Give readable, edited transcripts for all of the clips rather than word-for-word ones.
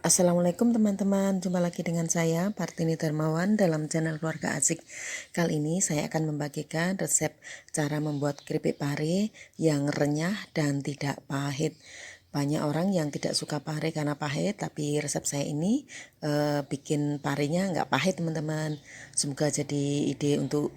Assalamualaikum teman-teman, jumpa lagi dengan saya Partini Darmawan dalam channel Keluarga Asik. Kali ini saya akan membagikan resep cara membuat keripik pare yang renyah dan tidak pahit. Banyak orang yang tidak suka pare karena pahit, tapi resep saya ini bikin parenya nggak pahit teman-teman. Semoga jadi ide untuk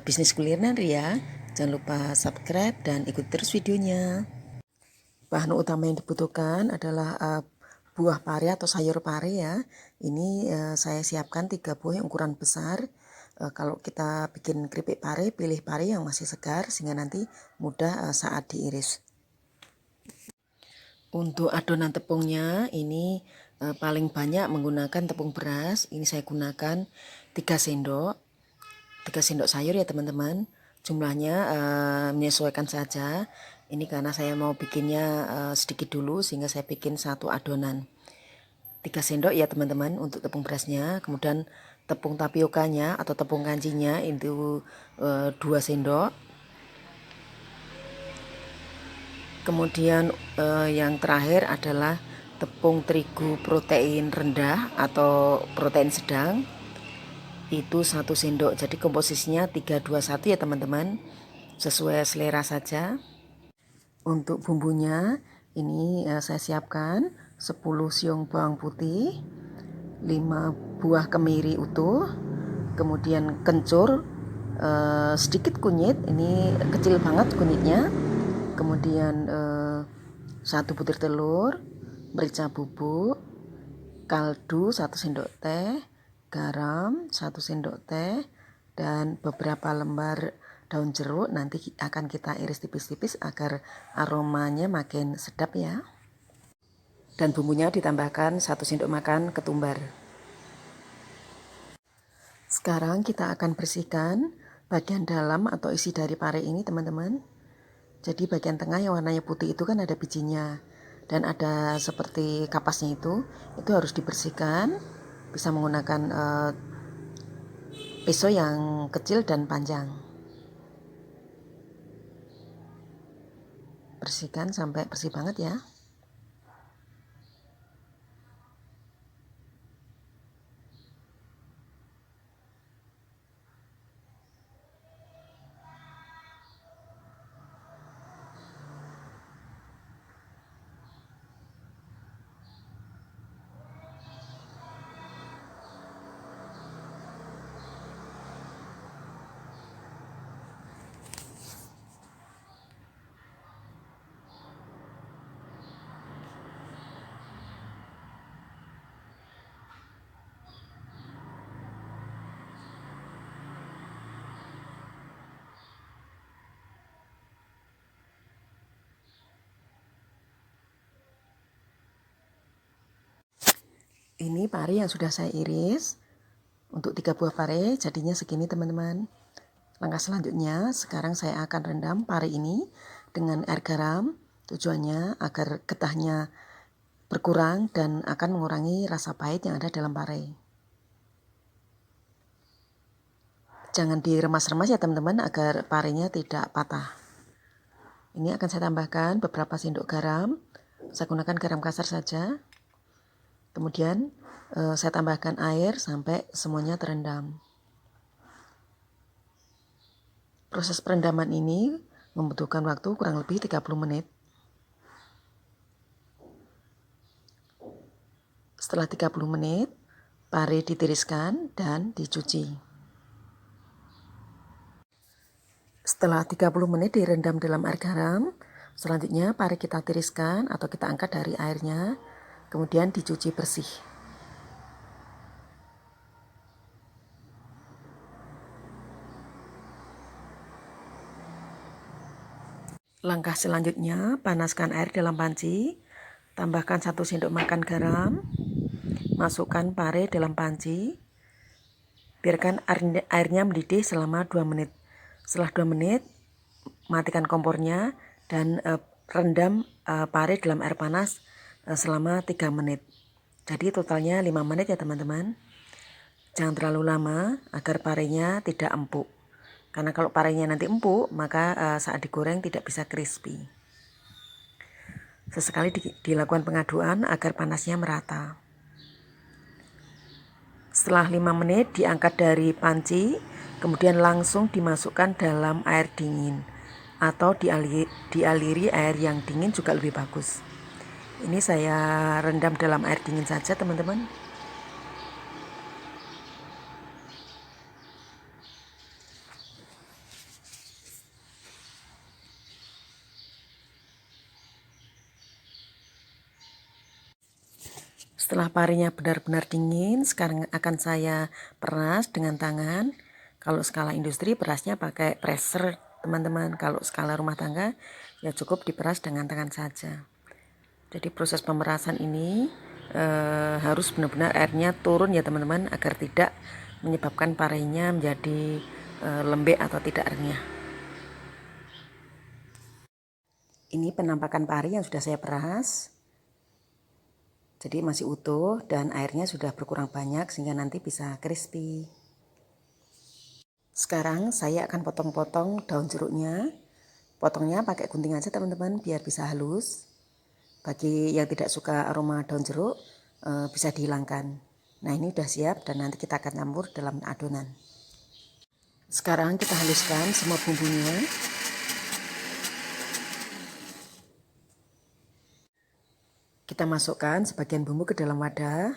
bisnis kuliner ya. Jangan lupa subscribe dan ikuti terus videonya. Bahan utama yang dibutuhkan adalah buah pare atau sayur pare ya. Ini saya siapkan 3 buah yang ukuran besar. Kalau kita bikin keripik pare, pilih pare yang masih segar sehingga nanti mudah saat diiris. Untuk adonan tepungnya ini paling banyak menggunakan tepung beras. Ini saya gunakan 3 sendok. 3 sendok sayur ya teman-teman. Jumlahnya menyesuaikan saja. Ini karena saya mau bikinnya sedikit dulu sehingga saya bikin satu adonan. 3 sendok ya teman-teman untuk tepung berasnya. Kemudian tepung tapiokanya atau tepung kancinya itu 2 sendok. Kemudian yang terakhir adalah tepung terigu protein rendah atau protein sedang. Itu 1 sendok. Jadi komposisinya 3, 2, 1 ya teman-teman. Sesuai selera saja. Untuk bumbunya ini saya siapkan 10 siung bawang putih, 5 buah kemiri utuh, kemudian kencur, sedikit kunyit, ini kecil banget kunyitnya, kemudian 1 butir telur, merica bubuk, kaldu 1 sendok teh, garam 1 sendok teh, dan beberapa lembar daun jeruk. Nanti akan kita iris tipis-tipis agar aromanya makin sedap ya. Dan bumbunya ditambahkan 1 sendok makan ketumbar. Sekarang kita akan bersihkan bagian dalam atau isi dari pare ini teman-teman. Jadi bagian tengah yang warnanya putih itu kan ada bijinya dan ada seperti kapasnya itu harus dibersihkan. Bisa menggunakan pisau yang kecil dan panjang. Bersihkan sampai bersih banget ya. Ini pare yang sudah saya iris. Untuk 3 buah pare jadinya segini teman-teman. Langkah selanjutnya sekarang saya akan rendam pare ini dengan air garam. Tujuannya agar getahnya berkurang dan akan mengurangi rasa pahit yang ada dalam pare. Jangan diremas-remas ya teman-teman agar parenya tidak patah. Ini akan saya tambahkan beberapa sendok garam. Saya gunakan garam kasar saja. Kemudian saya tambahkan air sampai semuanya terendam. Proses perendaman ini membutuhkan waktu kurang lebih 30 menit. Setelah 30 menit, pare ditiriskan dan dicuci. Setelah 30 menit direndam dalam air garam, selanjutnya pare kita tiriskan atau kita angkat dari airnya, kemudian dicuci bersih. Langkah selanjutnya, panaskan air dalam panci, tambahkan 1 sendok makan garam, masukkan pare dalam panci, biarkan airnya mendidih selama 2 menit. Setelah 2 menit, matikan kompornya dan rendam pare dalam air panas selama 3 menit. Jadi totalnya 5 menit ya teman-teman. Jangan terlalu lama agar parenya tidak empuk. Karena kalau parenya nanti empuk, maka saat digoreng tidak bisa crispy. Sesekali dilakukan pengaduan agar panasnya merata. Setelah 5 menit diangkat dari panci, kemudian langsung dimasukkan dalam air dingin atau dialiri air yang dingin juga lebih bagus. Ini saya rendam dalam air dingin saja teman-teman. Setelah parinya benar-benar dingin, sekarang akan saya peras dengan tangan. Kalau skala industri perasnya pakai presser teman-teman. Kalau skala rumah tangga ya cukup diperas dengan tangan saja. Jadi proses pemerasan ini harus benar-benar airnya turun ya teman-teman, agar tidak menyebabkan parinya menjadi lembek atau tidak renyah. Ini penampakan pari yang sudah saya peras. Jadi masih utuh dan airnya sudah berkurang banyak sehingga nanti bisa crispy. Sekarang saya akan potong-potong daun jeruknya. Potongnya pakai gunting aja teman-teman biar bisa halus. Bagi yang tidak suka aroma daun jeruk bisa dihilangkan. Nah ini udah siap dan nanti kita akan campur dalam adonan. Sekarang kita haluskan semua bumbunya. Kita masukkan sebagian bumbu ke dalam wadah.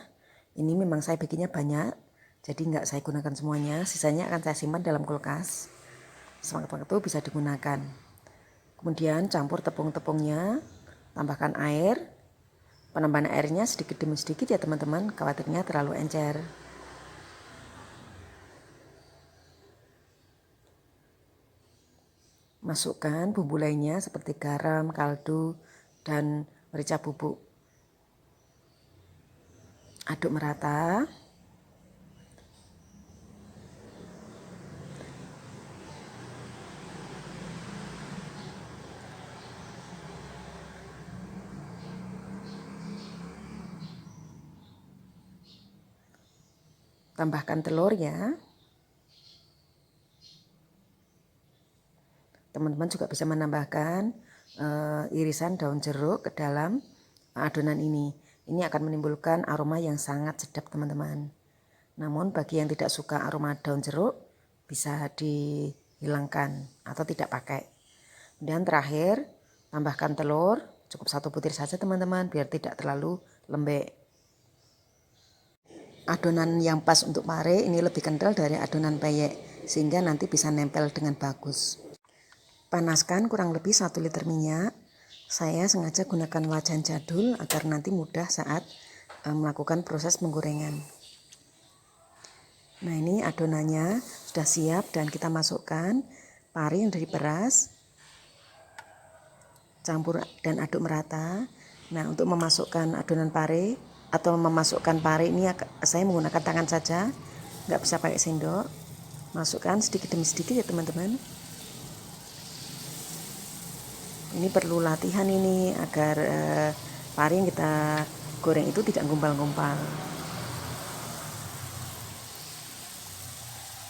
Ini memang saya bikinnya banyak, jadi nggak saya gunakan semuanya. Sisanya akan saya simpan dalam kulkas. Sewaktu-waktu bisa digunakan. Kemudian campur tepung-tepungnya, tambahkan air. Penambahan airnya sedikit demi sedikit ya teman-teman, khawatirnya terlalu encer. Masukkan bumbu lainnya seperti garam, kaldu, dan merica bubuk. Aduk merata. Tambahkan telur ya. Teman-teman juga bisa menambahkan irisan daun jeruk ke dalam adonan ini. Ini akan menimbulkan aroma yang sangat sedap teman-teman. Namun bagi yang tidak suka aroma daun jeruk bisa dihilangkan atau tidak pakai. Dan terakhir tambahkan telur, cukup 1 butir saja teman-teman biar tidak terlalu lembek. Adonan yang pas untuk pare ini lebih kental dari adonan peyek sehingga nanti bisa nempel dengan bagus. Panaskan kurang lebih 1 liter minyak. Saya sengaja gunakan wajan jadul agar nanti mudah saat melakukan proses penggorengan. Nah ini adonannya sudah siap dan kita masukkan pari yang sudah diperas. Campur dan aduk merata. Nah untuk memasukkan adonan pare atau memasukkan pare ini saya menggunakan tangan saja, nggak bisa pakai sendok. Masukkan sedikit demi sedikit ya teman-teman. Ini perlu latihan ini agar pari yang kita goreng itu tidak gumpal-gumpal.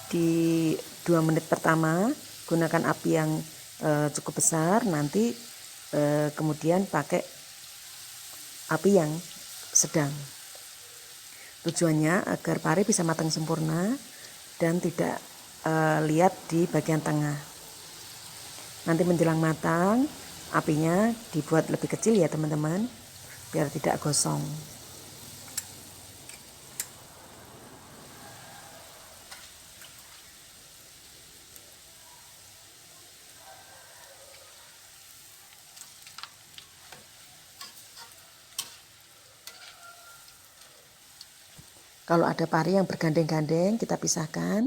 Di 2 menit pertama gunakan api yang cukup besar, nanti kemudian pakai api yang sedang. Tujuannya agar pari bisa matang sempurna dan tidak lihat di bagian tengah. Nanti menjelang matang apinya dibuat lebih kecil ya teman-teman biar tidak gosong. Kalau ada pari yang bergandeng-gandeng kita pisahkan.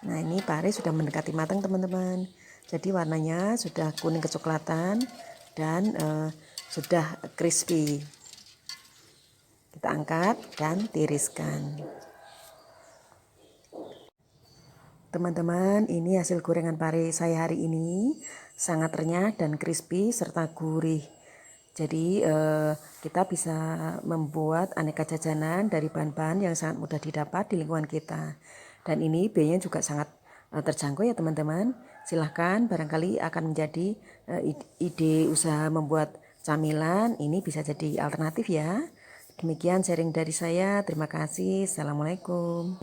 Nah ini pari sudah mendekati matang teman-teman. Jadi warnanya sudah kuning kecoklatan dan sudah crispy. Kita angkat dan tiriskan. Teman-teman, ini hasil gorengan pari saya hari ini. Sangat renyah dan crispy serta gurih. Jadi kita bisa membuat aneka jajanan dari bahan-bahan yang sangat mudah didapat di lingkungan kita. Dan ini biayanya juga sangat terjangkau ya teman-teman. Silahkan barangkali akan menjadi ide usaha membuat camilan. Ini bisa jadi alternatif ya. Demikian sharing dari saya. Terima kasih. Assalamualaikum.